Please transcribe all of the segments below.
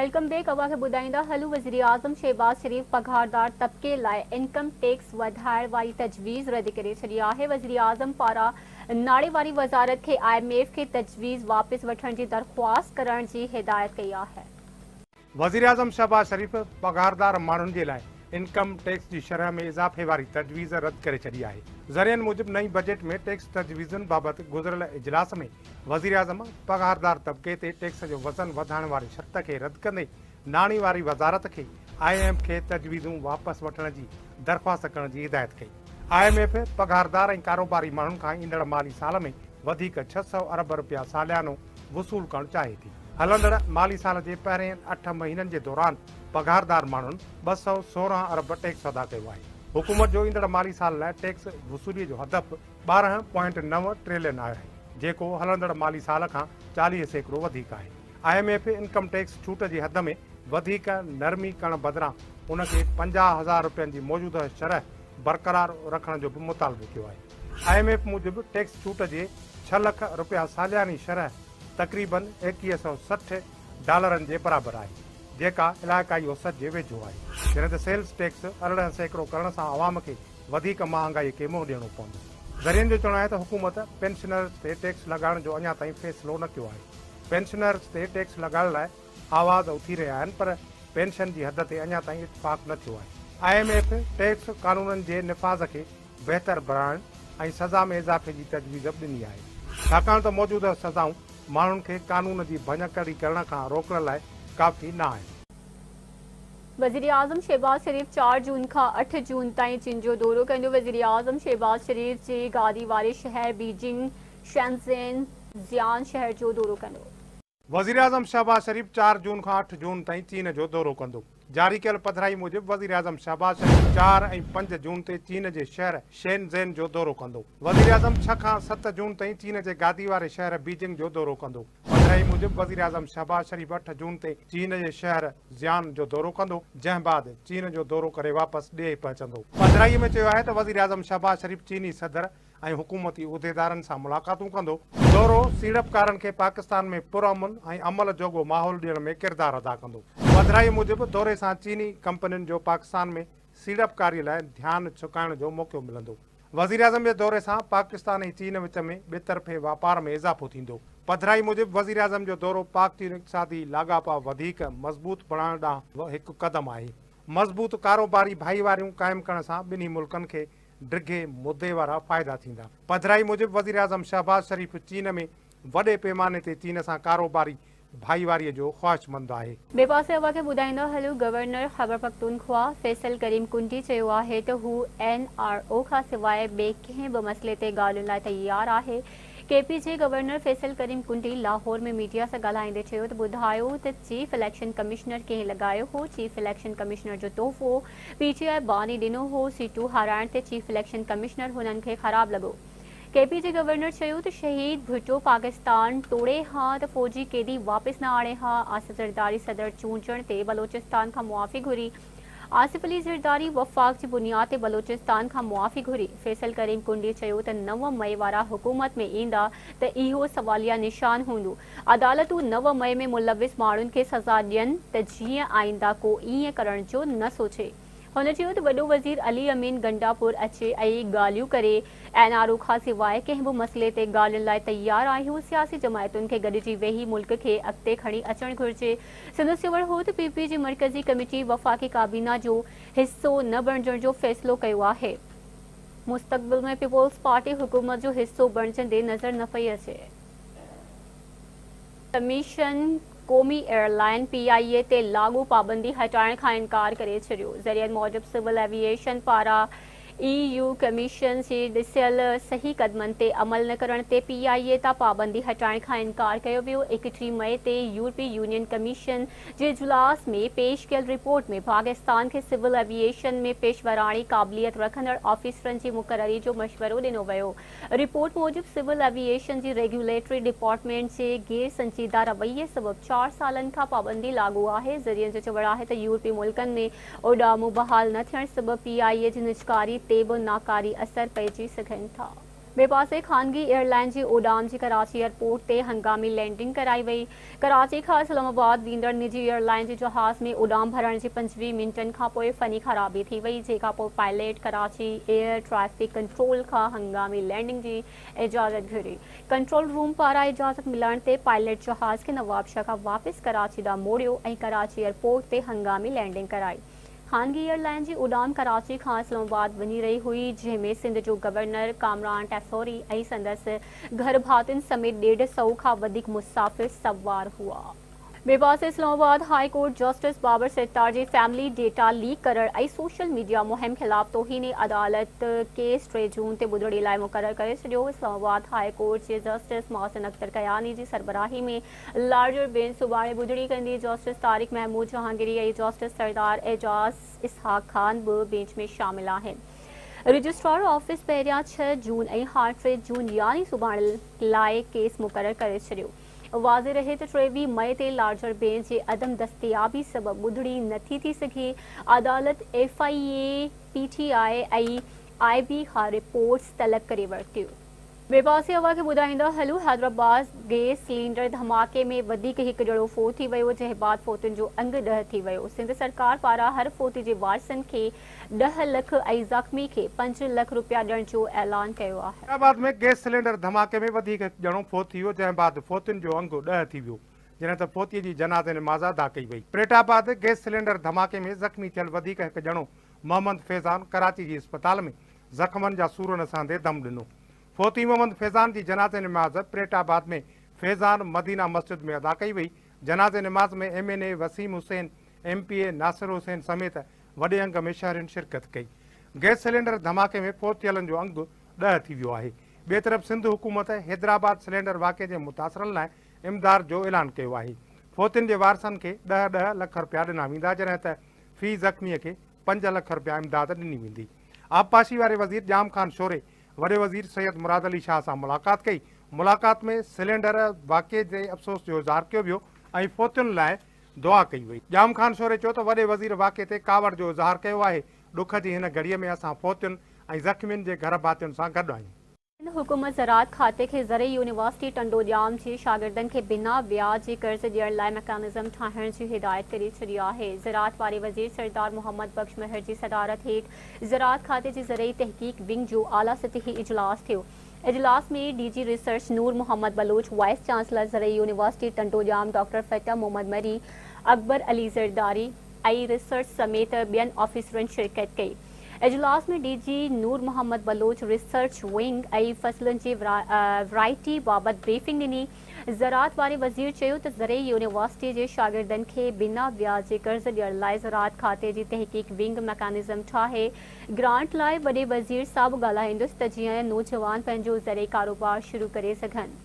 Welcome back. अवां खे ॿुधाईंदा हलूं वज़ीर आज़म शहबाज शरीफ़ पघारदार तबके लाइ इनकम टैक्स वधाइण वारी तजवीज़ रद्द करे छॾी आहे। वज़ीर आज़म पारां नाणे वारी वज़ारत खे IMF खे तजवीज़ वापसि वठण जी दरख़्वास्त करण जी हिदायत कई आहे। वज़ीर आज़म शहबाज शरीफ़ पघारदार माण्हुनि जे लाइ इनकम टैक्स जी शरह में इज़ाफ़े वारी तजवीज़ रद्द करे छॾी आहे। ज़रियनि मूजिबि नई बजट में टैक्स तजवीज़ुनि बाबति गुज़िरियल इजलास में वज़ीर आज़म पघारदार तबके ते टैक्स जो वज़न वधाइण वारी शर्त खे रद्द कंदे नाणी वारी वज़ारत खे IMF खे तजवीज़ूं वापसि वठण जी दरख़्वास्त करण जी हिदायत कई। IMF पघारदार ऐं कारोबारी माण्हुनि खां ईंदड़ माली साल में वधीक 600 अरब रुपया सालियानो वसूल करणु चाहे थी। हलंदड़ माली साल जे पहिरें 8 महीननि जे दौरान पघारदार माण्हुनि 216 अरब टैक्स अदा कयो आहे। हुकूमत जो ईंदड़ माली साल लाइ टैक्स वसूलीअ जो हदफ़ 12.9 ट्रिलियन आहे, जेको हलंदड़ माली साल खां 40% वधीक आहे। IMF इनकम टैक्स छूट जी हद में वधीक नरमी करण बदिरां उनखे 50,000 रुपयनि जी मौजूदा शरह बरक़रार रखण जो बि मुतालबो कयो आहे। IMF मूजिबि टैक्स छूट जे 6 लख रुपया सालियानी शरह तक़रीबन $2160 जे बराबरि आहे, जेका इलाइक़ाई औसत जे वेझो आहे। जॾहिं त सेल्स टैक्स 18% करण सां अवाम खे वधीक महांगाई खे मुंहुं ॾियणो पवंदो। ज़रियनि जो चवणु आहे त हुकूमत पेंशनर्स ते टैक्स लॻाइण जो अञा ताईं फ़ैसिलो न कयो आहे। पेंशनर्स ते टैक्स लॻाइण लाइ आवाज़ उथी रहिया आहिनि, पर पेंशन जी हद ते अञा ताईं इतफ़ाक़ न थियो आहे। IMF टैक्स कानूननि जे निफ़ाज़ खे बहितर बणाइण ऐं सज़ा में इज़ाफ़े जी तजवीज़ ॾिनी आहे, छाकाणि त मौजूदा सज़ाऊं माण्हुनि खे कानून जी भञकड़ी करण खां रोकण लाइ काफ़ी न आहे। वज़ीर आज़म शहबाज शरीफ़ 4 जून खां 8 जून ताईं चीन जो दौरो कंदो। वज़ीर आज़म शहबाज शरीफ़ जी गादी वारे शहर बीजिंग, शेंज़ेन, ज़ियान शहर जो दौरो कंदो। वज़ीर आज़म शहबाज शरीफ़ 4 जून खां 8 जून ताईं चीन जो दौरो कंदो। जारी कयल पधिराई मूजिबि वज़ीर आज़म शहबाज शरीफ़ 4 ऐं 5 जून ते चीन जे शहर शेनज़ेन जो दौरो कंदो। वज़ीर आज़म 6 खां 7 जून ताईं चीन जे गादी वारे शहर बीजिंग जो दौरो कंदो। पधिराई मूजिबि वज़ीर आज़म शहबाज शरीफ़ 8 जून ते चीन जे शहर ज़ियान जो दौरो कंदो, जंहिं बाद चीन जो दौरो करे वापसि ॾे पहुचंदो। पधिराईअ में चयो आहे त वज़ीर आज़म शहबाज शरीफ़ चीनी सदर ऐं हुकूमती उहिदेदारनि सां मुलाक़ातूं कंदो। दौरो सीड़पकारनि खे पाकिस्तान में पुरअमन ऐं अमल जोॻो माहौल ॾियण में किरदारु अदा कंदो। पधिराई मूजिबि दौरे सां चीनी कंपनियुनि जो पाकिस्तान में सीड़पकारीअ लाइ ध्यानु चुकाइण जो मौक़ो मिलंदो। वज़ीर आज़म जे दौरे सां पाकिस्तान ऐं चीन विच में ॿितरफ़े वापार में इज़ाफ़ो थींदो। पधिराई मूजिबि वज़ीर आज़म जो दौरो पाक चीन इक़्तिसादी लाॻापा वधीक मज़बूत बणाइण ॾांहुं हिकु क़दम आहे। मज़बूत कारोबारी भाईवारियूं क़ाइमु करण सां ॿिन्ही मुल्कनि खे डिघे मुदे वारा फ़ाइदा थींदा। पधिराई मूजिबि वज़ीर आज़म शहबाज शरीफ़ चीन में वॾे पैमाने ते चीन सां कारोबारी भाईवारीअ जो ख़्वाहिशमंद आहे। ॿिए पासे अवां खे ॿुधाईंदा हलूं गवर्नर ख़ैबर पख्तूनख्वा फैसल करीम कुंटी चयो आहे त हू NRO खां सवाइ ॿिए कंहिं बि मसइले ते ॻाल्हियुनि लाइ तयारु आहे। KP जे गवर्नर फैसल करीम कुंटी लाहौर में मीडिया सां ॻाल्हाईंदे चयो त ॿुधायो त चीफ इलेक्शन कमिश्नर कंहिं लॻायो हो। चीफ इलेक्शन कमिश्नर जो तोहफ़ो PTI बानी ॾिनो हो। सीटूं हाराइण ते चीफ इलेक्शन कमिश्नर हुननि खे ख़राबु लॻो। KP जे गवर्नर चयो त शहीद भुट्टो पाकिस्तान तोड़े हा त फ़ौजी कैदी वापसि न आणे हा। आसिफ ज़रदारी सदर चूंडण ते बलोचिस्तान खां मुआफ़ी घुरी। आसिफ अली ज़रदारी वफ़ाक़ जी बुनियाद ते बलोचिस्तान खां मुआफ़ी घुरी। फैसल करीम कुंडी चयो त 9 मई वारा हुकूमत में ईंदा त इहो सवालिया निशान हूंदो। अदालतूं 9 मई में मुलविस माण्हुनि खे सज़ा ॾियनि त जीअं आईंदा को ईअं करण जो न सोचे। हुन चयो त वॾो वज़ीर अली अमीन गंडापुर अचे ऐं ॻाल्हियूं करे। NRO खां सवाइ कंहिं बि मसइले ते ॻाल्हियुनि लाइ तयारु आहियूं। सियासी जमायतुनि खे गॾिजी वेही मुल्क खे अॻिते खणी अचणु घुरिजे। संदसि चवणु हो त PP जी मर्कज़ी कमेटी वफ़ाक़ी काबीना जो हिसो न बणिजण जो फ़ैसिलो कयो आहे। मुस्तक़बिल में पीपुल्स पार्टी हुकूमत जो हिसो बणिजंदे नज़र न पई अचे। कमीशन क़ौमी एयरलाइन PIA ते लाॻू पाबंदी हटाइण खां इनकार करे छॾियो। ज़रियनि मूजिबि सिविल एविएशन पारां EU कमीशन जे ॾिसियल सही क़दमनि ते अमल न करण ते PIA तां पाबंदी हटाइण खां इनकार कयो वियो। 31 मई ते यूरोपी यूनियन कमीशन जे इजलास में पेश कयल रिपोर्ट में पाकिस्तान खे सिविल एविएशन में पेशवराणी क़ाबिलियत रखंदड़ ऑफिसरनि जी मुक़ररी जो मशवरो ॾिनो वियो। रिपोर्ट मूजिबि सिविल एविएशन जी रेगुलेटरी डिपार्टमेंट जे गैर संजीदा रवैये सबबि 4 सालनि खां पाबंदी लागू आहे। ज़रियनि जो चवणु आहे त यूरोपी मुल्कनि में उॾामूं बहाल न थियण सबबि PIA जी निजकारी ते बि नाकारी असर पइजी सघनि था। बेपासे खानगी एयरलाइन जी उड़ान जी कराची एयरपोर्ट ते हंगामी लैंडिंग कराई वई। कराची खां इस्लामाबाद वेंदड़ निजी एयरलाइन जे जहाज़ में उड़ान भरण जे 25 मिंटनि खां पोइ फनी ख़राबी थी वई, जेका पोइ pilot Karachi air traffic control खां हंगामी लैंडिंग जी इजाज़त घुरी। कंट्रोल रूम पारां इजाज़त मिलण ते पायलट जहाज़ खे नवाबशाह खां वापसि कराची ॾांहुं मोड़ियो ऐं कराची एयरपोर्ट ते हंगामी लैंडिंग कराई। खानगी एयरलाइन जी उड़ान कराची खां इस्लामाबाद वञी रही हुई, जंहिंमें सिंध जो गवर्नर कामरान टैफोरी ऐं संदसि घर भातियुनि समेत 150 खां वधीक मुसाफ़िर सवार हुआ। बेपासे इस्लामाबाद हाई कोर्ट जस्टिस बाबर सत्तार जी फैमिली डेटा लीक करण ऐं सोशल मीडिया मुहिम ख़िलाफ़ तौहीन अदालत केस 3 जून ते ॿुधण लाइ मुक़ररु करे छॾियो। इस्लामाबाद हाई कोर्ट जे जस्टिस मोहसिन अख्तर कयानी जी सरबराही में लार्जर बेंच सुभाणे ॿुधणी कंदी। जस्टिस तारिक महमूद जहांगीरी ऐं जस्टिस सरदार एजाज़ इसहाक खान बि बेंच में शामिल आहिनि। रजिस्ट्रार ऑफिस पहिरियां 6 जून ऐं हाणे 3 जून यानी सुभाणे लाइ केस मुक़ररु करे छॾियो। वाज़े रहे त 23 मई ते लार्जर बेंच जे अदम दस्तियाबी सबबि ॿुधणी नथी थी सघे। अदालत FIA, PTI ऐं IB खां रिपोर्ट्स तलब करे वरितियूं। बेपासे अवा खे ॿुधाईंदा हलूं, हैदराबाद गैस सिलेंडर धमाके में वधीक हिकु ॼणो फोत थी वियो, जंहिं बाद फोतुनि जो अंग 10 थी वियो। सिंध सरकार पारां हर फोती जे वारसनि खे 10 लख ऐं ज़ख़्मी खे 5 लख रुपया ॾियण जो ऐलान कयो आहे। हैदराबाद में गैस सिलेंडर धमाके में वधीक हिकु ॼणो फोत थी वियो, जंहिं बाद फोतुनि जो अंग 10 थी वियो, जॾहिं त फोतीअ जी जनाज़े नमाज़ अदा कई वई। प्रेटाबाद गैस सिलेंडर धमाके में ज़ख़्मी थियल वधीक हिकु ॼणो मोहम्मद फैज़ान कराची जी अस्पताल में ज़ख़्मनि जा सूरनि सां दम ॾिनो। फोती मोहम्मद फैज़ान जी जनाज़े नमाज़ प्रेटाबाद में फैज़ान मदीना मस्जिद में अदा कई वई। जनाज़े नमाज़ में MNA वसीम हुसैन, MPA नासिर हुसैन समेत वॾे अंग में शहरियुनि शिरकत कई। गैस सिलेंडर धमाके में फोत थियलनि जो अंग 10 थी वियो आहे। ॿिए तरफ़ सिंध हुकूमत हैदराबाद सिलेंडर वाक़े जे मुतासिरनि लाइ इमदाद जो ऐलान कयो आहे। फोतियुनि जे वारसनि खे 10 लख रुपया ॾिना वेंदा, जॾहिं त फ़ी ज़ख़्मीअ खे 5 लख रुपया इमदाद ॾिनी वेंदी। आबपाशी वारे वज़ीर जाम खान शोरे वॾे वज़ीर सैयद मुराद अली शाह सां मुलाक़ात कई। मुलाक़ात में सिलेंडर वाक़े जे अफ़सोस जो इज़हार कयो वियो ऐं फोतियुनि लाइ दुआ कई वई। जाम खान शोरे चयो त वॾे वज़ीर वाक़े ते कावड़ जो इज़हार कयो आहे। ॾुख जी हिन घड़ीअ में असां फोतियुनि ऐं ज़ख़्मियुनि जे घर भातियुनि सां गॾु आहियूं। हुकूमत ज़राअत खाते खे ज़रई यूनिवर्सिटी टंडोजाम जे शागिर्दनि खे बिना ब्याज जे कर्ज़ ॾियण लाइ मैकेनिज़म ठाहिण जी हिदायत करे छॾी आहे। ज़राअत वारे वज़ीर सरदार मोहम्मद बख्श महर जी सदारत हेठि ज़राअत खाते जी ज़रई तहक़ीक़ विंग जो आला सतही इजलास थियो। इजलास में DG research Noor Mohammad Baloch, vice chancellor ज़रई यूनिवर्सिटी टंडोजाम डॉक्टर फतेह मोहम्मद मरी, अकबर अली ज़रदारी ऐं रिसर्च समेत ॿियनि ऑफिसरनि शिरकत कई। इजलास में DG नूर मोहम्मद बलोच रिसर्च विंग ऐं फसलुनि जी वैरायटी बाबति ब्रीफिंग ॾिनी। ज़राअत वारे वज़ीर चयो त ज़रई यूनिवर्सिटी जे शागिर्दनि खे बिना ब्याज जे कर्ज़ ॾियण लाइ ज़राअत खाते जी तहक़ीक़ विंग मैकेनिज़म ठाहे। ग्रांट लाइ वॾे वज़ीर सां बि ॻाल्हाईंदुसि त जीअं नौजवान पंहिंजो ज़रई कारोबार शुरू करे सघनि।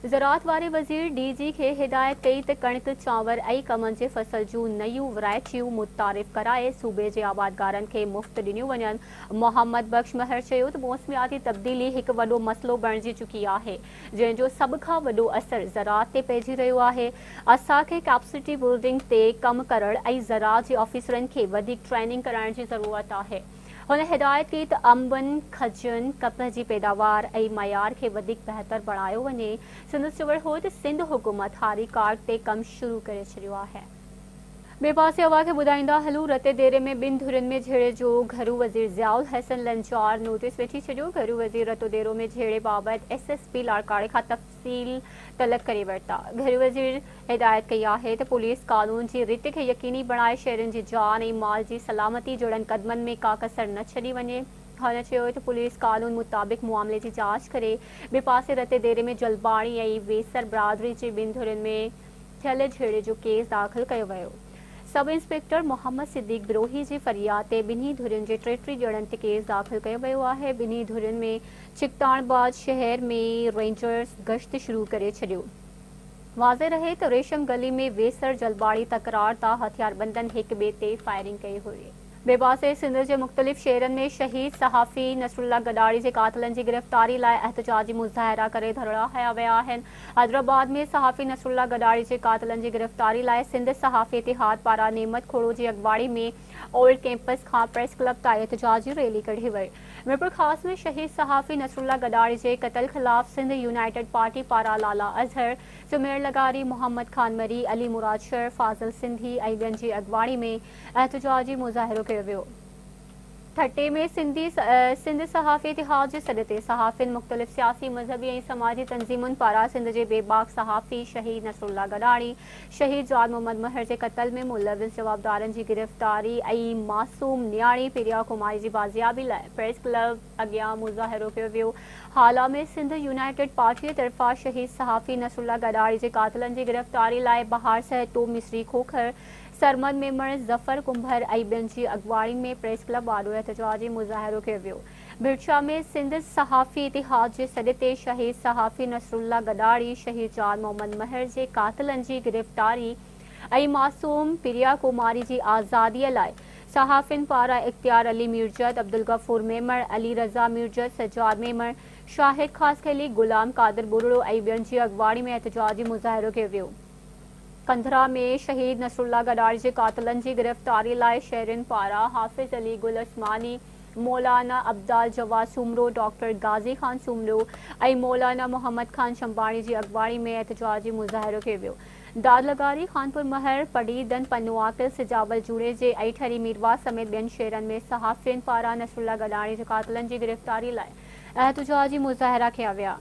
ज़राअत वारे वज़ीर DG खे हिदायत कई त कणिक, चांवर ऐं कमनि जे फसल जूं नयूं वैरायटियूं मुतारिफ़ कराए सूबे जे आबादगारनि खे मुफ़्त ॾिनियूं वञनि। मोहम्मद बख्श महर चयो त मौसमियाती तब्दीली हिकु वॾो मसइलो बणिजी चुकी आहे, जंहिंजो सभ खां वॾो असरु ज़राअत ते पइजी रहियो आहे। असांखे कैपेसिटी बिल्डिंग ते कमु करणु ऐं ज़राअत जे ऑफिसरनि खे वधीक ट्रेनिंग कराइण जी ज़रूरत आहे। हुन हिदायत कई त अंबनि, खजनि, कपह जी पैदावार ऐं मयार खे वधीक बहितर बणायो वञे। संदसि चवणु हो त सिंध हुकूमत हारी कार्ड ते कमु शुरू करे छॾियो आहे। ॿिए पासे अवा खे ॿुधाईंदा हलूं, रते देरे में 2 धुरियुनि में झेड़े जो घरू वज़ीर ज़ियाउल हसन लंचार नोटिस विझी छॾियो। घरू वज़ीर रतो देरो में झेड़े बाबति SSP लाड़काणे खां तफ़सील तलब करे वरिता। घरू वज़ीर हिदायत कई आहे त पुलिस कानून जी रिट खे यकीनी बणाए शहरनि जी जान ऐं माल जी सलामती जहिड़नि क़दमनि में का कसर न छॾी वञे। हुन चयो त पुलिस कानून मुताबिक़ मामले जी जांच करे। ॿिए पासे रते देरे में जलबाणी ऐं वेसर बिरादरी जे 2 धुरियुनि में थियल झेड़े जो केस दाख़िल कयो वियो। सब इंस्पेक्टर मोहम्मद सिद्दीक बिरोही जी फरियाद ते 2 धुरियुनि जे 33 ॼणनि ते केस दाख़िल कयो वियो आहे। 2 धुरियुनि में चिकताणबाद शहर में रेंजर्स गश्त शुरू करे छॾियो। वाज़े रहे त रेशम गली में वेसर जलबाड़ी तकरार तां हथियारबंदनि हिक ॿिए ते फायरिंग कई हुई। बेबासे सिंध के मुख्तलिफ़ शहरन में शहीद सहाफ़ी नसरुल्ला गडारी के कातलन की गिरफ्तारी लाइ एहतजाजी मुज़ाहिरा करे धरड़ा हया विया आहिनि। हैदराबाद में सहाफ़ी नसरुल्ला गडारी के कातलन की गिरफ्तारी लाइ सिंध सहाफ़ी इतिहाद पारा नेमत खोड़ो की अगवाड़ी में ओल्ड कैंपस का प्रेस क्लब ताईं एहतजाजी रैली कढ़ी वई। मीरपुर खास में शहीद सहाफ़ी नसरुल्ला गडारी के कत्ल खिलाफ सिंध यूनाइटेड पार्टी पारा लाला अजहर, जुमेर लगारी, मोहम्मद खान मरी, अली मुराद शर, फाजिल सिंधी ऐं ॿियनि जी अगवाड़ी में एहतजाजी मुज़ाहिरो कयो वियो। ठट्टे में सिंध सहाफ़ी इतिहाद जे सॾ ते सहाफ़िन मुख़्तलिफ़ सियासी मज़हबी ऐं समाजी तंज़ीमुनि पारां सिंध जे बेबाक सहाफ़ी शहीद नसरुल्ला गडारी, शहीद जाद मोहम्मद महर जे क़त्ल में मुलविस जवाबदारनि जी गिरफ़्तारी ऐं मासूम नियाणी प्रिया कुमारी जी बाज़ियाबी लाइ प्रेस क्लब अॻियां मुज़ाहिरो कयो वियो। हाल में सिंध यूनाइटेड पार्टी जे तरफ़ां शहीद सहाफ़ी नसरुल्ला गडारी जे कातलनि जी गिरफ़्तारी लाइ बहार सहतो, मिसरी खोखर, सरमद मेमण, ज़फ़र कुंभर ऐं ॿियनि जी अगवाड़ी में प्रेस क्लब वारो एहतजाजी मुज़ाहिरो कयो वियो। भिरछा में सिंध सहाफ़ी इतिहाद जे सॾ ते शहीद सहाफ़ी नसरुल्ला गडारी, शहीद जाद मोहम्मद महर जे कातलनि जी गिरफ़्तारी ऐं मासूम प्रिया कुमारी जी आज़ादीअ लाइ सहाफ़िन पारां इख्तियार अली मीरजत, अब्दुल गफूर मेमण, अली रज़ा मीरजत, सज्जाद मेमण, शाहिद खासखली, गुलाम कादिर बुरड़ो ऐं ॿियनि जी अगवाड़ी में एहतजाजी मुज़ाहिरो कयो वियो। कंधरा में शहीद नसरुल्ला गडारी के कातलन की गिरफ्तारी लाइ शहरन पारा हाफिज अली गुल उस्मानी, मौलाना अब्दाल जवाद सुमरो, डॉक्टर गाजी खान सुमरो ऐं मौलाना मोहम्मद खान शंबाणी की अगवाड़ी में एहतजाजी मुज़ाहिरो कयो वियो। दादलगारी, खानपुर महर, पडीदन, पनुआकिल, सिजावल जूड़े जे ऐठरी मीरवा समेत ॿियनि शहरन में सहाफ़िन पारां नसरुल्ला गडारी के कातलन की गिरफ्तारी लाइ एहतजाजी मुज़ाहिरा किया विया।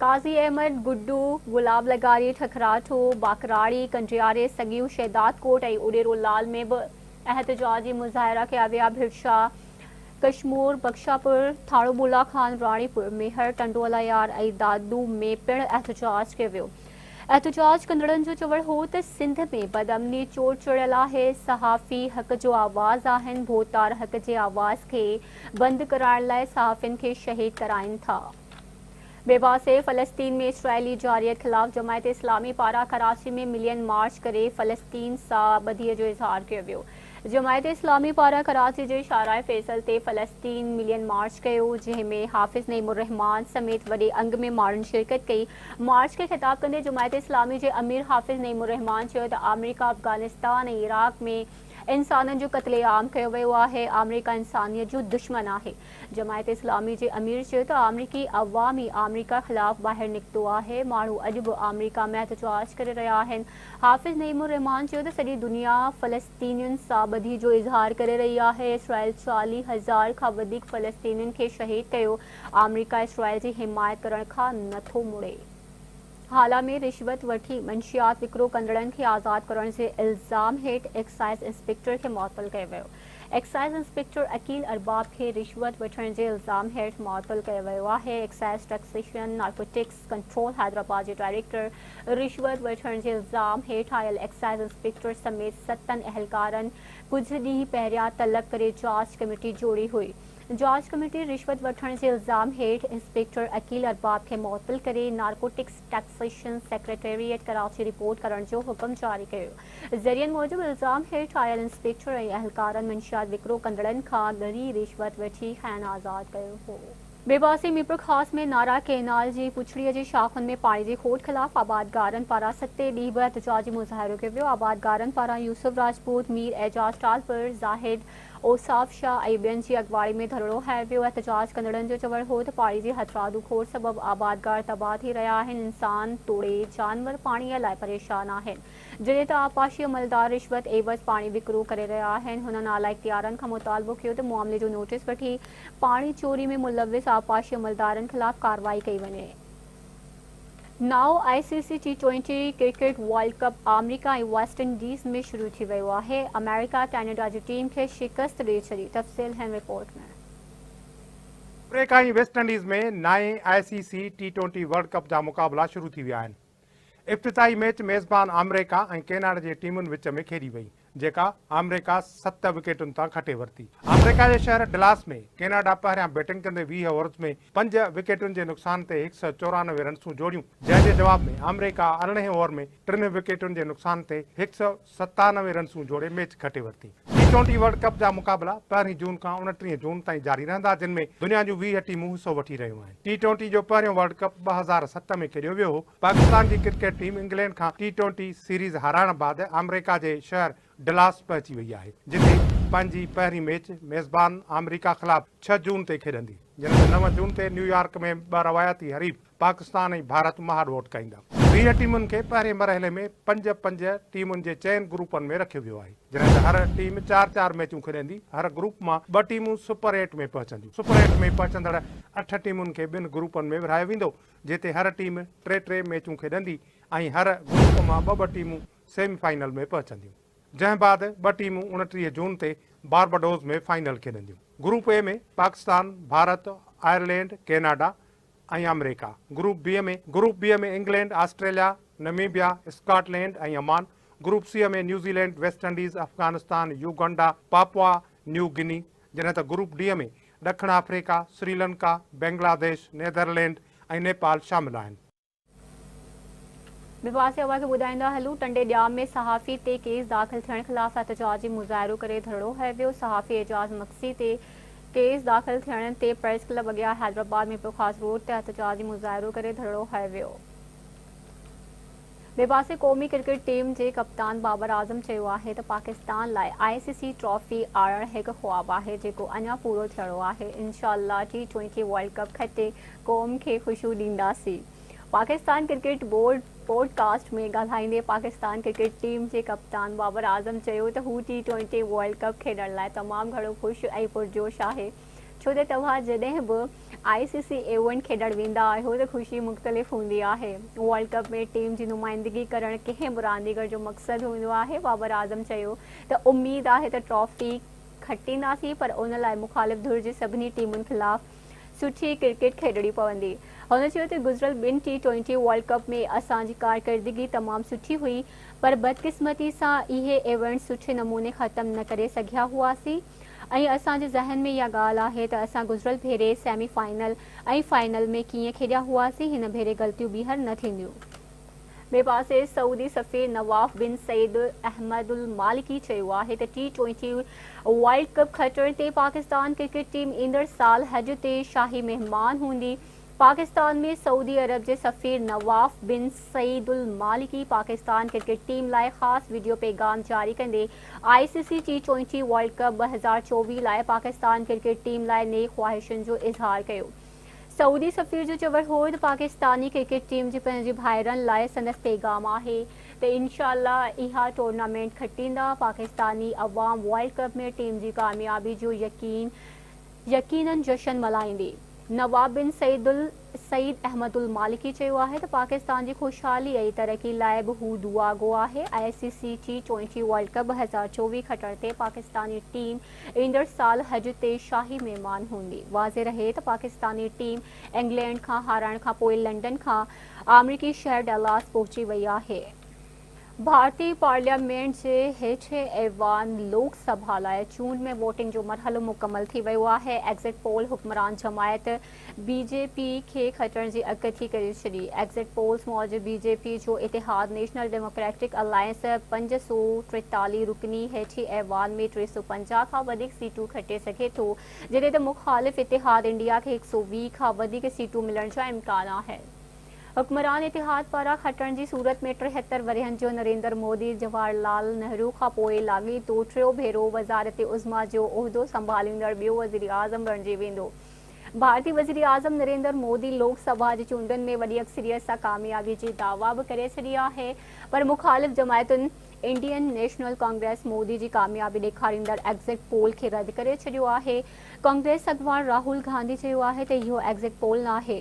काज़ी अहमद, गुड्डू, गुलाब लगारी, ठकराठो, बाकराड़ी, कंडियारे, सगियू, शहदाद कोट ऐं उडेरो लाल में भी एहतजाजी मुज़ाहिरा किया विया। भिरछा, कश्मूर, बख्शापुर, थाड़ोबुला खान, राणीपुर, मेहर, टंडोला यार ऐं दादू में पिण एहतजाज कयो वियो। एहतजाज कंदड़नि जो चवण हो त सिंध में बदअमनी चोर चढ़ियल आहे। सहाफ़ी हक़ जो आवाज़ आहिनि। भोतार हक़ जे आवाज़ के बंदि कराइण लाइ सहाफ़िन खे शहीद कराइनि था। बेबासे फ़लस्तीन में इसराइली जारियत खिलाफ़ जमायत इस्लामी पारां कराची में मिलियन मार्च करे फ़लस्तीन सां ॿधीअ जो इज़हार कयो वियो। जमायत इस्लामी पारां कराची जे शाहराह फैसल ते फ़लस्तीन मिलियन मार्च कयो, जंहिंमें हाफ़िज़ नईमुर रहमान समेत वॾे अंग में माण्हुनि शिरकत कई। मार्च खे ख़िताब कंदे जमायत इस्लामी जे अमीर हाफ़िज़ नईमुर रहमान चयो त अमेरिका अफ़गानिस्तान ऐं इराक़ में इंसाननि जो क़त्लेआम कयो वियो आहे। अमेरिका इंसानियत जो दुश्मन आहे। जमायत इस्लामी जे अमीर चयो त अमरीकी अवामी अमेरिका ख़िलाफ़ ॿाहिरि निकितो आहे। माण्हू अॼु बि अमेरिका में एहतजाज करे रहिया आहिनि। हाफ़िज़ नईमुर रहमान चयो त सॼी दुनिया फ़लस्तीनियुनि सां ॿधी जो इज़हार करे रही आहे। इसराइल 40,000 खां वधीक फ़लस्तीनियुनि खे शहीद कयो। अमेरिका इसराइल जी हिमायत करण खां नथो मुड़े। हाल में रिश्वत वठी मंशियात विकिरो कंदड़नि खे आज़ाद करण जे इल्ज़ाम हेठि एक्साइज़ इंस्पेक्टर खे मुअतल कयो वियो। एक्साइज़ इंस्पेक्टर अकील अरबाब खे रिश्वत वठण जे इल्ज़ाम हेठि मुअतल कयो वियो आहे। Excise taxation narcotics control Hyderabad जे डायरेक्टर रिश्वत वठण जे इल्ज़ाम हेठि आयल एक्साइज़ इंस्पेक्टर समेत 7 अहलकारनि कुझु ॾींहं पहिरियां तलब करे जांच कमेटी जोड़ी हुई। जांच कमेटी रिश्वत वठण जे इल्ज़ाम हेठि इंस्पेक्टर अकील अरबाब खे मुअतल करे narcotics taxation secretariat Karachi report करण जो हुक्म जारी कयो। ज़रियनि मूजिबि इल्ज़ाम हेठि आयल इंस्पेक्टर ऐं अहलकारनि मंशियात विकिरो कंदड़नि खां ॻरी रिश्वत वठी खैन आज़ाद कयो हो। बेबासी मीरपुर खास में नारा कैनाल जी पुछड़ीअ जी शाखुनि में पाणी जी खोट खिलाफ़ आबादगारनि पारां 7 ॾींहं बि एहतजाजी मुज़ाहिरो कयो वियो। आबादगारनि पारां यूसुफ राजपूत, मीर एजाज टालपुर, ज़ाहिद ओसाफ शाह ऐं ॿियनि जी अगवाड़ी में धरड़ो हयो वियो। एहतजाज कंदड़नि जो चवण हो त पाणी जी हथरादू खोट सबबि आबादगार तबाह थी रहिया आहिनि। इंसान तोड़े जानवर पाणीअ लाइ परेशान आहिनि। जॾहिं त आपाशी अमलदार रिश्वत एवज़ पाणी विकिरो करे रहिया आहिनि। हुननि आला इख्तियारनि खां मुतालबो कयो त मामले जो नोटिस वठी पाणी चोरी में मुलविस आपाशी अमलदारनि खिलाफ़ कार्रवाई कई वञे। नाओ ICC T20 क्रिकेट वर्ल्ड कप अमेरिका ऐं वेस्ट इंडीज़ में शुरू थी वियो आहे। अमेरिका कैनेडा जी टीम खे शिकस्त ॾेई छॾी। तफ़सील हिन रिपोर्ट में। अमेरिका ऐं वेस्ट इंडीज़ में नए ICC T20 वर्ल्ड कप जा मुक़ाबला शुरू थी विया आहिनि। इब्तिदाई मैच मेज़बान अमेरिका ऐं कैनेडा जी टीमुनि विच में खेॾी वई, जेका अमेरिका 7 विकेटुनि तां खटे वरिती। अमेरिका जे शहर डलास में कैनेडा पहिरियां बैटिंग कंदे 20 ओवर्स में 5 विकेटुनि जे नुक़सान ते 194 रन्सूं जोड़ियूं, जंहिं जे जवाब में अमेरिका 18 ओवर में 3 विकेटुनि जे नुक़सान ते 197 रन्सूं जोड़े मैच खटे वरिती। T20 वर्ल्ड कप जा मुकाबला 1 जून खां 29 जून ताईं जारी रहंदा, जिन में दुनिया जूं 20 टीमूं हिसो वठी रहियूं आहिनि। T20 जो पहिरियों वर्ल्ड कप 2007 में खेॾियो वियो हो। पाकिस्तान जी क्रिकेट टीम इंग्लैंड खां T20 सीरीज़ हाराइण बैदि अमेरिका जे शहर डलास पहुची वई आहे, जिते पंहिंजी पहिरीं मैच मेज़बान अमेरिका ख़िलाफ़ 6 जून ते खेॾंदी, जिन में 9 जून ते न्यूयॉर्क में 2 रवायती हरीफ़ पाकिस्तान ऐं भारत महाड़ वोट कईंदा। 20 टीमुनि खे पहिरें मरहले में 5-5 टीमुनि जे चइनि ग्रुपनि में रखियो वियो आहे, जॾहिं त हर टीम 4-4 मैचूं खेॾंदी। हर ग्रुप मां 2 टीमूं सुपर 8 में पहुचंदियूं। सुपर 8 में पहुचंदड़ 8 टीमुनि खे 2 ग्रुपनि में विरहायो वेंदो, जिते हर टीम 3-3 मैचूं खेॾंदी ऐं हर ग्रुप मां 2-2 टीमूं सेमीफाइनल में पहुचंदियूं, जंहिं बाद 2 टीमूं 29 जून ते बारबाडोस में फाइनल खेॾंदियूं। ग्रुप ए में पाकिस्तान, भारत, आयरलैंड, कैनेडा ऐं अमेरिका। ग्रुप बी में इंग्लैंड, ऑस्ट्रेलिया, नमीबिया, स्कॉटलैंड ऐं ओमान। ग्रुप सी में New Zealand, West Indies, Afghanistan, Uganda, Papua New Guinea, जॾहिं त ग्रुप डी में ॾखण अफ्रीका, श्रीलंका, बांग्लादेश, नीदरलैंड ऐं नेपाल शामिल आहिनि। विवाद अवा खे ॿुधाईंदा हलूं। टंडे ॾियाम में सहाफ़ी ते केस दाख़िल थियण ख़िलाफ़ एहतजाजी मुज़ाहिरो करे धरड़ो हयो वियो। सहाफ़ी एजाज़ मक्सी ते केस दाख़िल थियण ते प्रेस क्लब अॻियां हैदराबाद में प्रखास रोड ते एहतजाजी मुज़ाहिरो करे धरड़ो हयो वियो। ॿिए पासे क़ौमी क्रिकेट टीम जे कप्तान बाबर आज़म चयो आहे त पाकिस्तान लाइ ICC ट्रॉफी आणणु हिकु ख़्वाबु आहे, जेको अञा पूरो थियणो आहे। इंशाअल्लाह T20 वर्ल्ड कप खटे क़ौम खे ख़ुशियूं ॾींदासीं। पाकिस्तान क्रिकेट बोर्ड पॉडकास्ट में ॻाल्हाईंदे पाकिस्तान क्रिकेट टीम जे कप्तान बाबर आज़म चयो त हू T20 वर्ल्ड कप खेॾण लाइ तमामु घणो ख़ुशि ऐं पुरजोश आहे, छो त तव्हां जॾहिं बि ICC इवेंट खेॾणु वेंदा आहियो त ख़ुशी मुख़्तलिफ़ हूंदी आहे। वर्ल्ड कप में टीम जी नुमाइंदगी करणु कंहिं बि रांदीगर जो मक़सदु हूंदो आहे। बाबर आज़म चयो त उमेद आहे त ट्रॉफी खटींदासीं, पर उन लाइ मुख़ालिफ़ धुर जी सभिनी टीमुनि ख़िलाफ़ सुठी क्रिकेट खेॾणी पवंदी। हुन चयो त गुज़िरियल 2 T20 वर्ल्ड कप में असांजी कारकर्दगी तमामु सुठी हुई, पर बदकिस्मती सां इहे इवेंट सुठे नमूने ख़तमु न करे सघिया हुआसीं ऐं असांजे ज़हन में इहा ॻाल्हि आहे त असां गुज़िरियल भेरे सेमीफाइनल ऐं फाइनल में कीअं खेॾिया हुआसीं। हिन भेरे ग़लतियूं ॿीहर न थींदियूं। ॿिए पासे सऊदी सफ़ीर नवाफ बिन सईद अहमदुल मालिकी चयो आहे त T20 वर्ल्ड कप खटण ते पाकिस्तान क्रिकेट टीम ईंदड़ साल हज ते शाही महिमान हूंदी। पाकिस्तान में सऊदी अरब जे सफ़ीर नवाफ बिन सईदुल मालिकी पाकिस्तान क्रिकेट टीम लाइ ख़ासि वीडियो पैगाम जारी कंदे ICC T20 वर्ल्ड कप 2024 लाइ पाकिस्तान क्रिकेट टीम लाइ नेक ख़्वाहिशुनि जो इज़हार कयो। सऊदी सफ़ीर जो चवणु हो त पाकिस्तानी क्रिकेट टीम जी पंहिंजे भाइरनि लाइ संदसि पैगाम आहे त इंशाअल्लाह इहा टूर्नामेंट खटींदा। पाकिस्तानी अवाम वर्ल्ड कप में टीम जी कामयाबी जो यकीनन जश्न मल्हाईंदी। नवाब बिन सईद अहमदुल मालिकी चयो आहे त पाकिस्तान जी ख़ुशहाली ऐं तरक़ी लाइ बि हू दुआ गो आहे। ICC T20 वर्ल्ड कप 2024 खटण ते पाकिस्तानी टीम ईंदड़ साल हज ते शाही महिमान हूंदी। वाज़े रहे त पाकिस्तानी टीम इंग्लैंड खां हारण खां पोइ लंडन खां अमरीकी शहर डलास पहुची वई आहे। भारतीय पार्लियामेंट जे हेठे ऐवान लोकसभा लाइ चूंड में वोटिंग जो मरहलो मुकमल थी वियो आहे। एग्ज़िट पोल हुक्मरान जमायत BJP खे खटण जी अॻकथी करे छॾी। एग्ज़िट पोल्स मूजिबि BJP जो इतिहाद नेशनल डेमोक्रेटिक अलायंस 543 रुकनी हेठी ऐवान में 350 खां वधीक सीटूं खटे सघे थो, जॾहिं त मुख़ालिफ़ इतिहाद इंडिया खे 120 खां वधीक सीटूं मिलण जा इम्कान आहिनि। हुक्मरान इतिहाद पारां खटण जी सूरत में 73 वरियनि जो नरेंद्र मोदी जवाहरलाल नेहरू खां पोइ लाॻीतो 3 भेरो वज़ारत उज़्मा जो उहिदो संभालींदड़ ॿियो वज़ीर आज़म बणिजी वेंदो। भारतीय वज़ीर आज़म नरेंद्र मोदी लोकसभा जी चूंडुनि में वॾी अक्सरियत सां कामयाबी जी दावा बि करे छॾी आहे, पर मुख़ालिफ़ जमायतुनि इंडियन नेशनल कांग्रेस मोदी जी कामयाबी ॾेखारींदड़ एग्ज़िट पोल खे रद्द करे छॾियो आहे। कांग्रेस अॻवान राहुल गांधी चयो आहे त इहो एग्ज़िट पोल न आहे,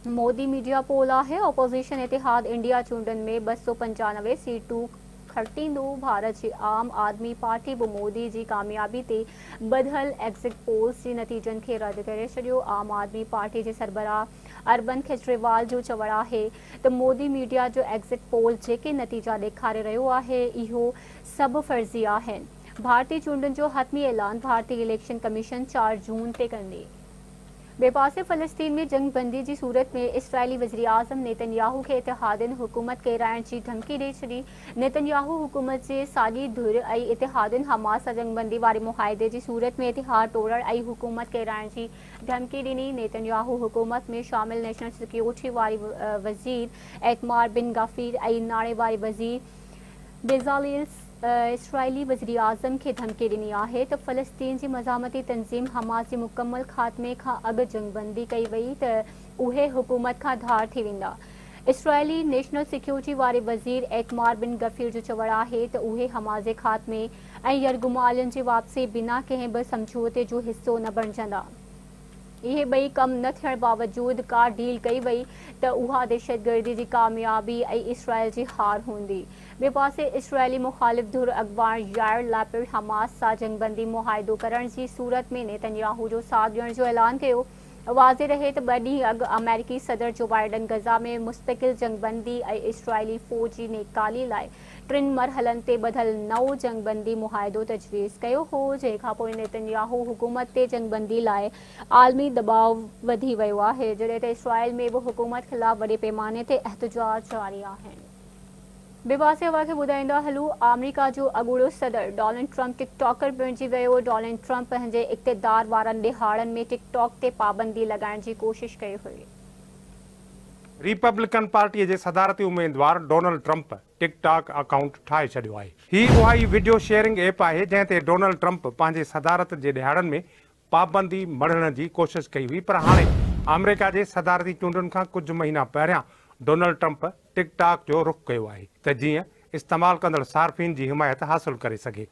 मोदी मीडिया पोल आहे। ऑपोज़िशन इतिहाद इंडिया चूंडुनि में 295 सीटूं खटींदो। भारत जी आम आदमी पार्टी बि मोदी जी कामयाबी ते ॿधल एग्ज़िट पोल्स जे नतीजनि खे रद्द करे छॾियो। आम आदमी पार्टी जे सरबराह अरविंद केजरीवाल जो चवणु आहे त मोदी मीडिया जो एग्ज़िट पोल जेके नतीजा ॾेखारे रहियो आहे इहो सभु फर्ज़ी आहिनि। भारतीय चूंडुनि जो हतमी ऐलान भारतीय इलेक्शन कमीशन 4 जून ते कंदी। बेपासे फ़लस्तीन में जंग बंदी की सूरत में इसराइली वज़ीर आज़म नेतन्याहू के इतिहादन हुकूमत के राइण की धमकी दे छी। नेतन्याहू हुकूमत से साॻी धुर इतिहादन हमास सां जंग बंदी वारे मुआहदे की सूरत में इतिहाद तोड़ण हुकूमत के राइण की धमकी ॾिनी। नेतन्याहू हुकूमत में शामिल नेशनल सिक्योरिटी वारी वज़ीर एतमार बिन गफ़ीर नाणे वारे वज़ीर बेज़ालेल इसराइली वज़ीर आज़म के धमकी ॾिनी है तो फ़लस्तीन की मज़ामती तंज़ीम हमास के मुकम्मल ख़ात्मे का अग जंग बंदी कई वई तो उहे हुकूमत का धार थी वेंदा। इसराइली नेशनल सिक्योरिटी वारे वज़ीर एतमार बिन गफ़ीर जो चवण है तो उहे हमास के ख़ात्मे यरगुमालियन की वापसी बिना कंहिं बि समझौते जो हिस्सो न बणजंदा। इहे ॿई कम न थियण बावजूद का डील कई वई तो उहा दहशतगर्दी की कामयाबी इसराइल की हार हूंदी। ॿिए पासे इसराइली मुखालिफ़ धुर अखबार यार लैपिड हमास सां जंगबंदी मुआहिदो करण की सूरत में नेतन्याहू जो साथ ॾियण जो ऐलान कियो। वाज़े रहे तो 2 ॾींहं अॻु अमेरिकी सदर जो बाइडन गज़ा में मुस्तकिल जंगबंदी इसराइली फ़ौज जी नेकाली लाइ 3 मरहलनि ते ॿधल नओं जंगबंदी मुआहिदो तजवीज़ कयो हो, जंहिंखां पोइ नेतन्याहू हुकूमत ते जंगबंदी लाइ आलमी दबाव वधी वियो आहे, जॾहिं त इसराइल में बि हुकूमत ख़िलाफ़ वॾे पैमाने ते एहतजाज जारी आहिनि। बेबासे खे ॿुधाईंदा हलूं, अमेरिका जो अॻूणो सदर डोनाल्ड ट्रंप टिकटॉकर बणिजी वियो। डोनाल्ड ट्रंप पंहिंजे इक़्तिदार वारनि ॾिहाड़नि में टिकटॉक ते पाबंदी लॻाइण की कोशिश कई हुई। रिपब्लिकन पार्टी के सदारती उम्मीदवार डोनाल्ड ट्रंप टिकटॉक अकाउंट ठाहे छॾियो आहे। ही उहा ई वीडियो शेयरिंग ऐप है जंहिं ते डोनाल्ड ट्रंप पंहिंजे सदारत जे ॾिहाड़नि में पाबंदी मढ़ण की कोशिश कई हुई, पर हाणे अमेरिका के सदारती चूंडुनि खां कुछ महीना पहिरियां डोनाल्ड ट्रंप टिकटॉक जो रुख कयो आहे त जीअं इस्तेमाल कंदड़ सार्फिन की हिमायत हासिल करे सके।